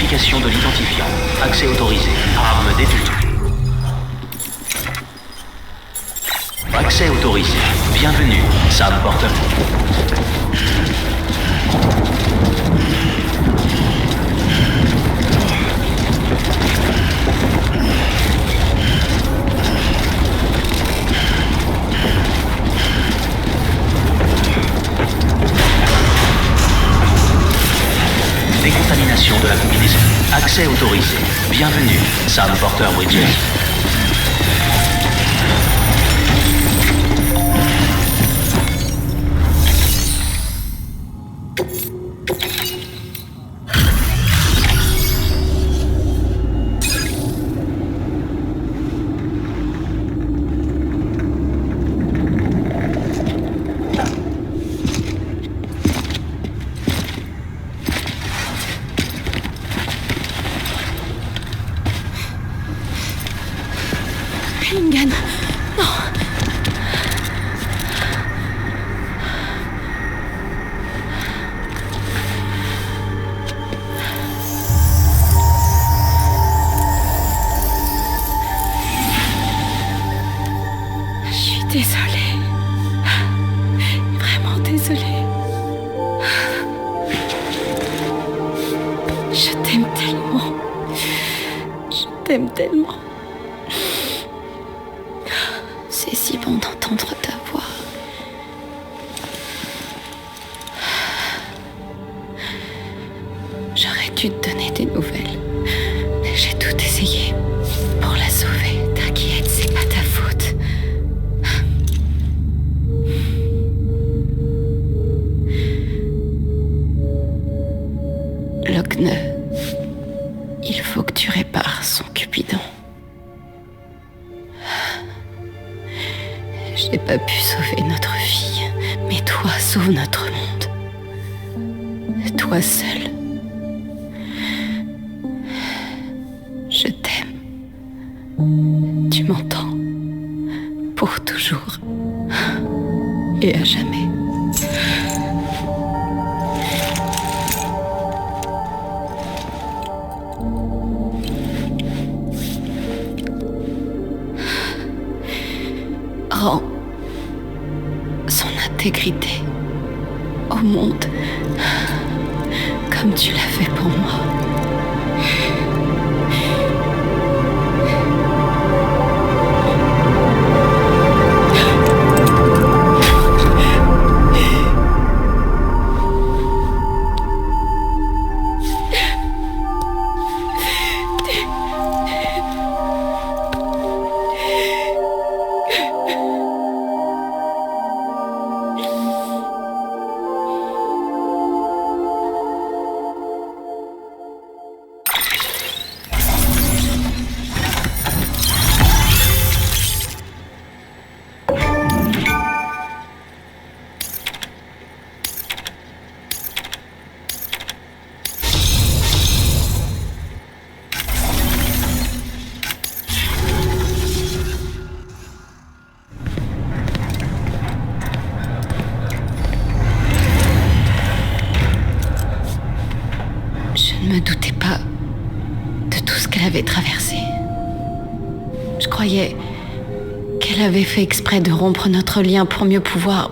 Vérification de l'identifiant. Accès autorisé. Arme détectée. Accès autorisé. Bienvenue, Sam Porter. Décontamination de la combinaison. Accès autorisé. Bienvenue, Sam Porter Bridges. Lingen, non. Je suis désolée. Vraiment désolée. Je t'aime tellement. Je t'aime tellement. C'est si bon d'entendre ta voix. J'aurais dû te donner des nouvelles. J'ai tout essayé pour la sauver. T'inquiète, c'est pas ta faute. Logne, il faut que tu répares son Cupidon. J'ai pas pu sauver notre fille, mais toi sauve notre monde. Toi seul. Je t'aime. Tu m'entends. Pour toujours. Et à jamais. Rends son intégrité au monde comme tu l'as fait pour moi. Je ne me doutais pas de tout ce qu'elle avait traversé. Je croyais qu'elle avait fait exprès de rompre notre lien pour mieux pouvoir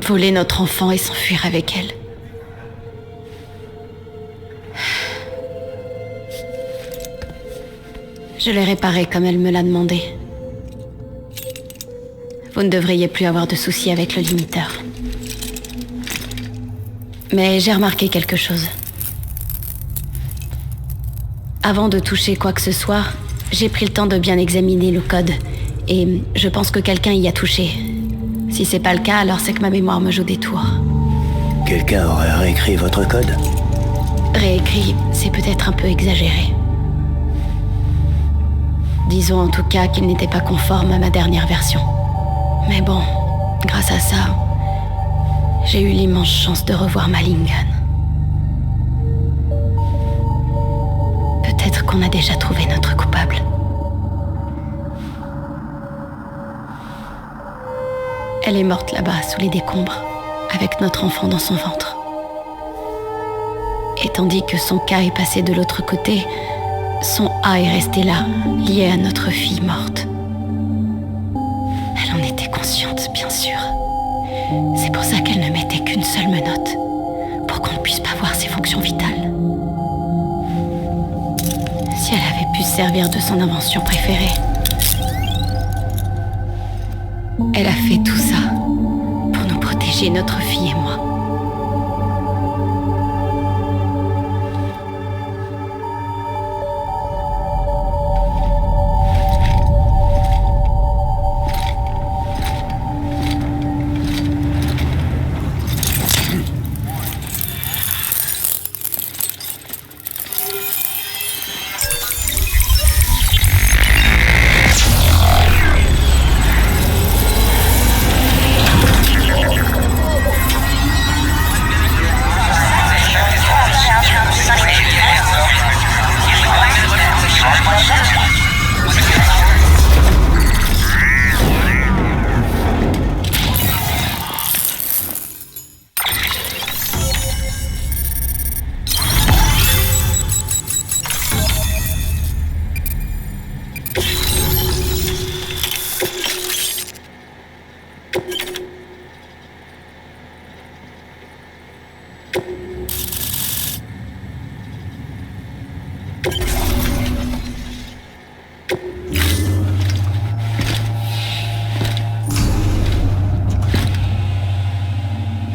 voler notre enfant et s'enfuir avec elle. Je l'ai réparée comme elle me l'a demandé. Vous ne devriez plus avoir de soucis avec le limiteur. Mais j'ai remarqué quelque chose. Avant de toucher quoi que ce soit, j'ai pris le temps de bien examiner le code. Et je pense que quelqu'un y a touché. Si c'est pas le cas, alors c'est que ma mémoire me joue des tours. Quelqu'un aurait réécrit votre code ? Réécrit, c'est peut-être un peu exagéré. Disons en tout cas qu'il n'était pas conforme à ma dernière version. Mais bon, grâce à ça, j'ai eu l'immense chance de revoir ma Lingen. Peut-être qu'on a déjà trouvé notre coupable. Elle est morte là-bas, sous les décombres, avec notre enfant dans son ventre. Et tandis que son cas est passé de l'autre côté, son A est resté là, lié à notre fille morte. Elle en était consciente, bien sûr. C'est pour ça qu'elle ne mettait qu'une seule menotte, pour qu'on ne puisse pas voir ses fonctions vitales. Si elle avait pu se servir de son invention préférée. Elle a fait tout ça pour nous protéger, notre fille et moi.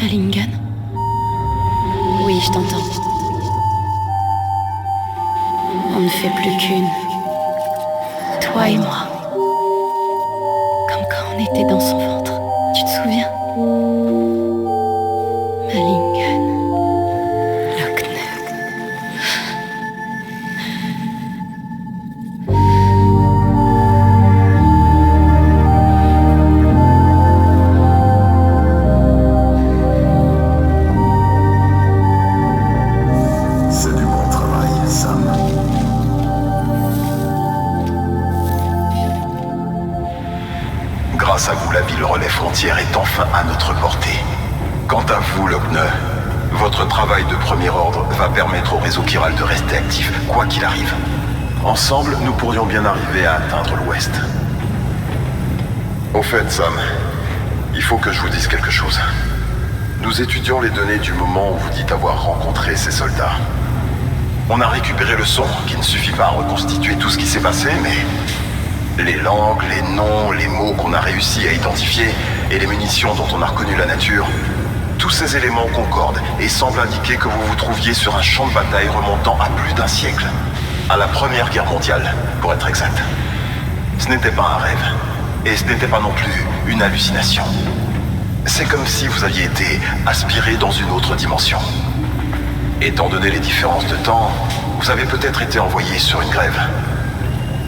Malingen? Oui, je t'entends. On ne fait plus qu'une. Toi et moi. Comme quand on était dans son ventre. Tu te souviens? Malingen. Lochner. C'est du bon travail, Sam. Grâce à vous, la ville relais frontière est enfin à notre portée. Quant à vous, Lochner, votre travail de premier ordre va permettre au réseau chiral de rester actif, quoi qu'il arrive. Ensemble, nous pourrions bien arriver à atteindre l'ouest. Au fait, Sam, il faut que je vous dise quelque chose. Nous étudions les données du moment où vous dites avoir rencontré ces soldats. On a récupéré le son, qui ne suffit pas à reconstituer tout ce qui s'est passé, mais les langues, les noms, les mots qu'on a réussi à identifier et les munitions dont on a reconnu la nature, tous ces éléments concordent et semblent indiquer que vous vous trouviez sur un champ de bataille remontant à plus d'un siècle, à la Première Guerre mondiale, pour être exact. Ce n'était pas un rêve, et ce n'était pas non plus une hallucination. C'est comme si vous aviez été aspiré dans une autre dimension. Étant donné les différences de temps, vous avez peut-être été envoyé sur une grève.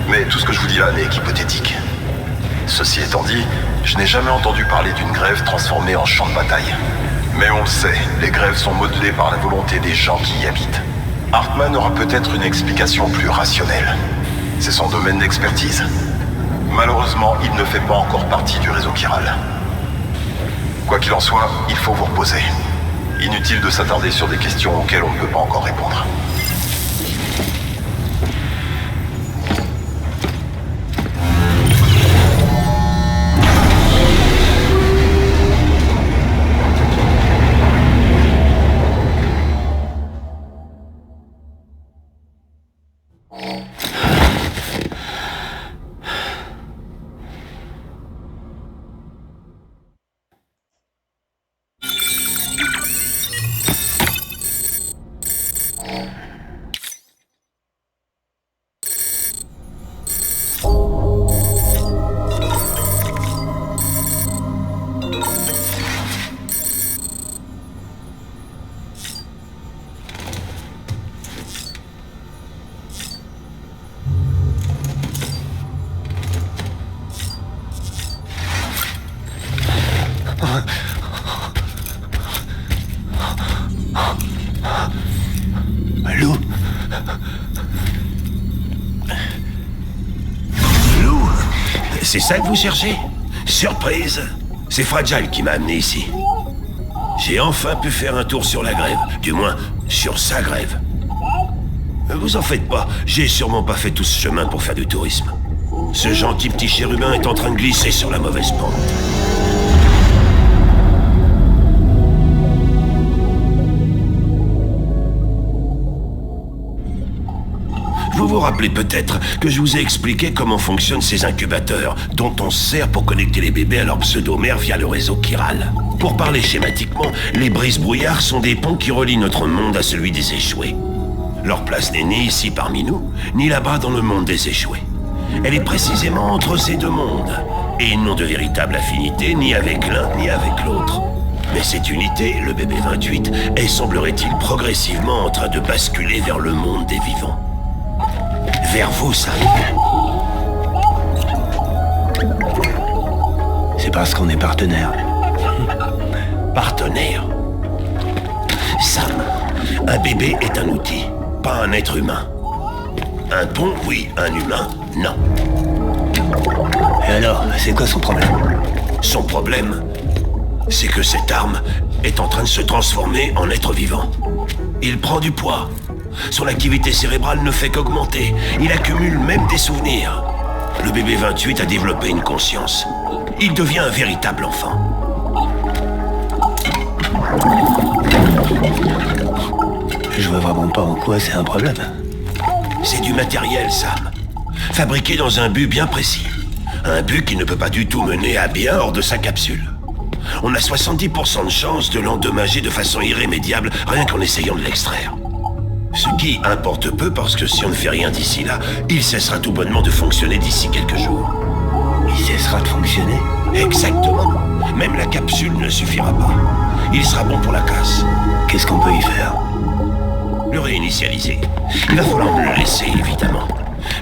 Mais tout ce que je vous dis là n'est qu'hypothétique. Ceci étant dit, je n'ai jamais entendu parler d'une grève transformée en champ de bataille. Mais on le sait, les grèves sont modelées par la volonté des gens qui y habitent. Hartman aura peut-être une explication plus rationnelle. C'est son domaine d'expertise. Malheureusement, il ne fait pas encore partie du réseau chiral. Quoi qu'il en soit, il faut vous reposer. Inutile de s'attarder sur des questions auxquelles on ne peut pas encore répondre. Lou? Lou? C'est ça que vous cherchez? Surprise! C'est Fragile qui m'a amené ici. J'ai enfin pu faire un tour sur la grève. Du moins, Sur Zagreb. Vous en faites pas, j'ai sûrement pas fait tout ce chemin pour faire du tourisme. Ce gentil petit chérubin est en train de glisser sur la mauvaise pente. Vous vous rappelez peut-être que je vous ai expliqué comment fonctionnent ces incubateurs, dont on se sert pour connecter les bébés à leur pseudo-mère via le réseau chiral. Pour parler schématiquement, les brises-brouillards sont des ponts qui relient notre monde à celui des échoués. Leur place n'est ni ici parmi nous, ni là-bas dans le monde des échoués. Elle est précisément entre ces deux mondes, et ils n'ont de véritable affinité ni avec l'un ni avec l'autre. Mais cette unité, le bébé 28, est, semblerait-il, progressivement en train de basculer vers le monde des vivants. Vers vous, Sam. C'est parce qu'on est partenaires. Partenaire. Sam, un bébé est un outil, pas un être humain. Un pont, oui, un humain, non. Et alors, c'est quoi son problème? Son problème, c'est que cette arme est en train de se transformer en être vivant. Il prend du poids. Son activité cérébrale ne fait qu'augmenter. Il accumule même des souvenirs. Le bébé 28 a développé une conscience. Il devient un véritable enfant. Je vois vraiment pas en quoi c'est un problème. C'est du matériel, Sam. Fabriqué dans un but bien précis. Un but qui ne peut pas du tout mener à bien hors de sa capsule. On a 70% de chance de l'endommager de façon irrémédiable rien qu'en essayant de l'extraire. Ce qui importe peu parce que si on ne fait rien d'ici là, il cessera tout bonnement de fonctionner d'ici quelques jours. Il cessera de fonctionner? Exactement. Même la capsule ne suffira pas. Il sera bon pour la casse. Qu'est-ce qu'on peut y faire? Le réinitialiser. Il va falloir me le laisser, évidemment.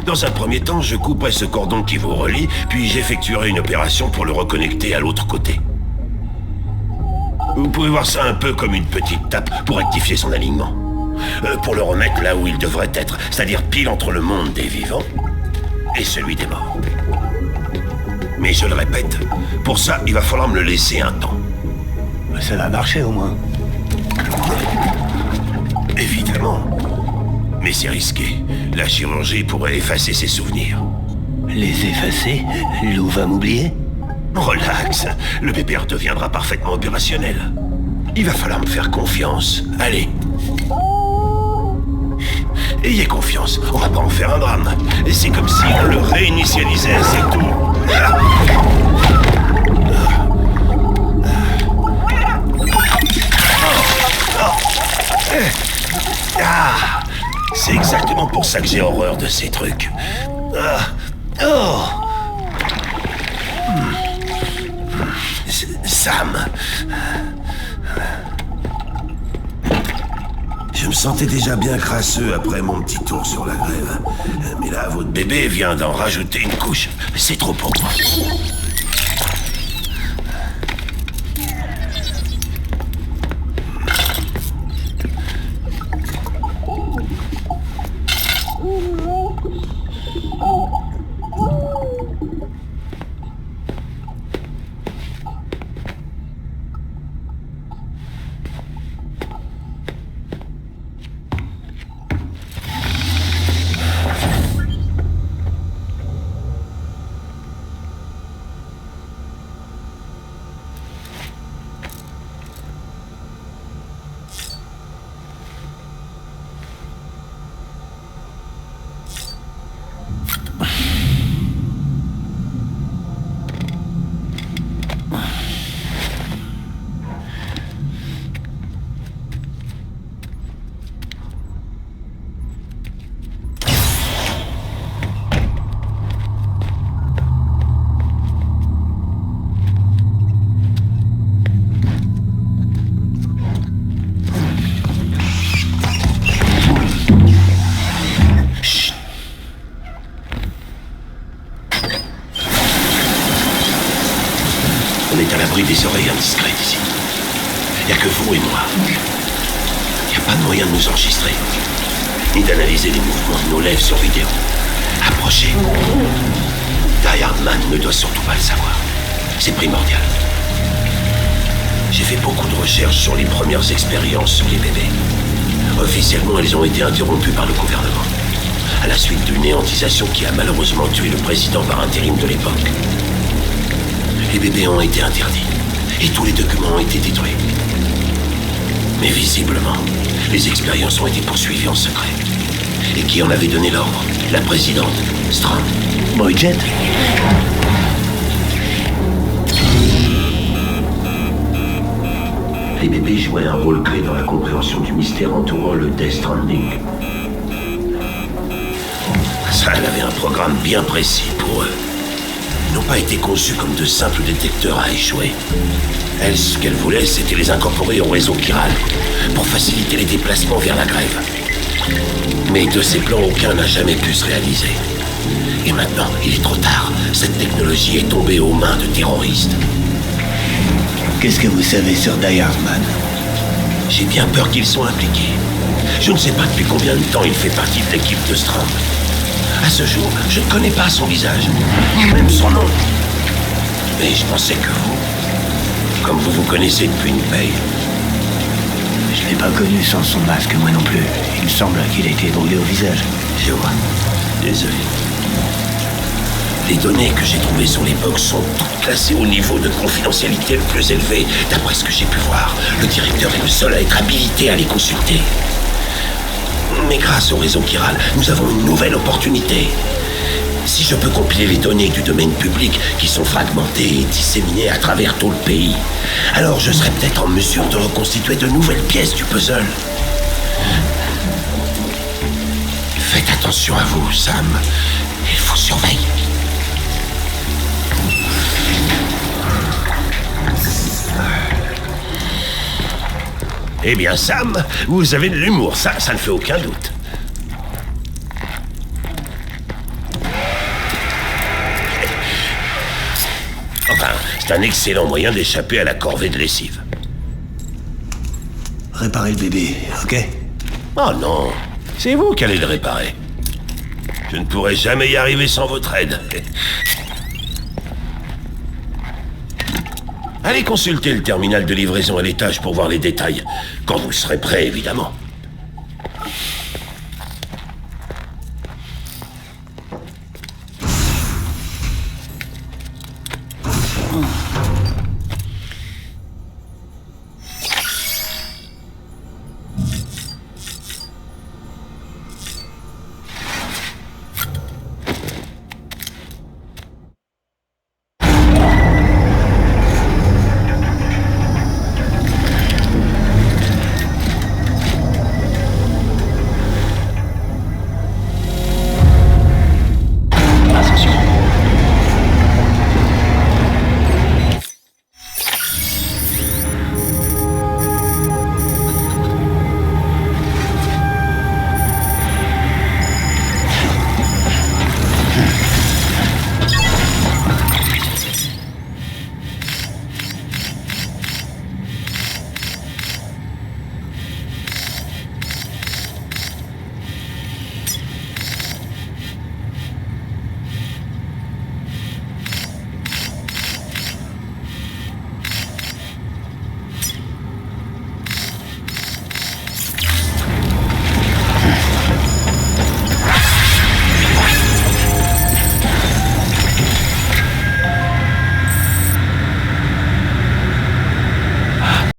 Dans un premier temps, je couperai ce cordon qui vous relie, puis j'effectuerai une opération pour le reconnecter à l'autre côté. Vous pouvez voir ça un peu comme une petite tape pour rectifier son alignement. Pour le remettre là où il devrait être, c'est-à-dire pile entre le monde des vivants et celui des morts. Mais je le répète, pour ça, il va falloir me le laisser un temps. Ça va marcher au moins. Évidemment. Mais c'est risqué. La chirurgie pourrait effacer ses souvenirs. Les effacer? Lou va m'oublier? Relax, le bébé redeviendra parfaitement opérationnel. Il va falloir me faire confiance. Allez. Ayez confiance, on va pas en faire un drame. Et c'est comme si on le réinitialisait, c'est tout. Ah, c'est exactement pour ça que j'ai horreur de ces trucs. Sam. Je me sentais déjà bien crasseux après mon petit tour sur la grève. Mais là, votre bébé vient d'en rajouter une couche. C'est trop pour moi. Des oreilles indiscrètes ici. Il n'y a que vous et moi. Il n'y a pas de moyen de nous enregistrer, ni d'analyser les mouvements de nos lèvres sur vidéo. Approchez. Die Hardman ne doit surtout pas le savoir. C'est primordial. J'ai fait beaucoup de recherches sur les premières expériences sur les bébés. Officiellement, elles ont été interrompues par le gouvernement, à la suite d'une néantisation qui a malheureusement tué le président par intérim de l'époque. Les bébés ont été interdits, et tous les documents ont été détruits. Mais visiblement, les expériences ont été poursuivies en secret. Et qui en avait donné l'ordre? La présidente, Strand. Bridget? Les bébés jouaient un rôle clé dans la compréhension du mystère entourant le Death Stranding. Ça, elle avait un programme bien précis pour eux. Ils n'ont pas été conçus comme de simples détecteurs à échouer. Elle, ce qu'elle voulait, c'était les incorporer au réseau chiral, pour faciliter les déplacements vers la grève. Mais de ces plans, aucun n'a jamais pu se réaliser. Et maintenant, il est trop tard. Cette technologie est tombée aux mains de terroristes. Qu'est-ce que vous savez sur Die Hardman? J'ai bien peur qu'ils soient impliqués. Je ne sais pas depuis combien de temps il fait partie de l'équipe de Strand. À ce jour, je ne connais pas son visage, ni même son nom. Mais je pensais que vous, comme vous vous connaissez depuis une paye. Je l'ai pas connu sans son masque, moi non plus. Il me semble qu'il a été brûlé au visage. Je vois. Désolé. Les données que j'ai trouvées sur l'époque sont toutes classées au niveau de confidentialité le plus élevé. D'après ce que j'ai pu voir, le directeur est le seul à être habilité à les consulter. Mais grâce au réseau chiral, nous avons une nouvelle opportunité. Si je peux compiler les données du domaine public qui sont fragmentées et disséminées à travers tout le pays, alors je serai peut-être en mesure de reconstituer de nouvelles pièces du puzzle. Faites attention à vous, Sam. Il vous surveille. Eh bien, Sam, vous avez de l'humour, ça ne fait aucun doute. Enfin, c'est un excellent moyen d'échapper à la corvée de lessive. Réparer le bébé, ok? Oh non, c'est vous qui allez le réparer. Je ne pourrai jamais y arriver sans votre aide. Allez consulter le terminal de livraison à l'étage pour voir les détails. Quand vous serez prêt, évidemment.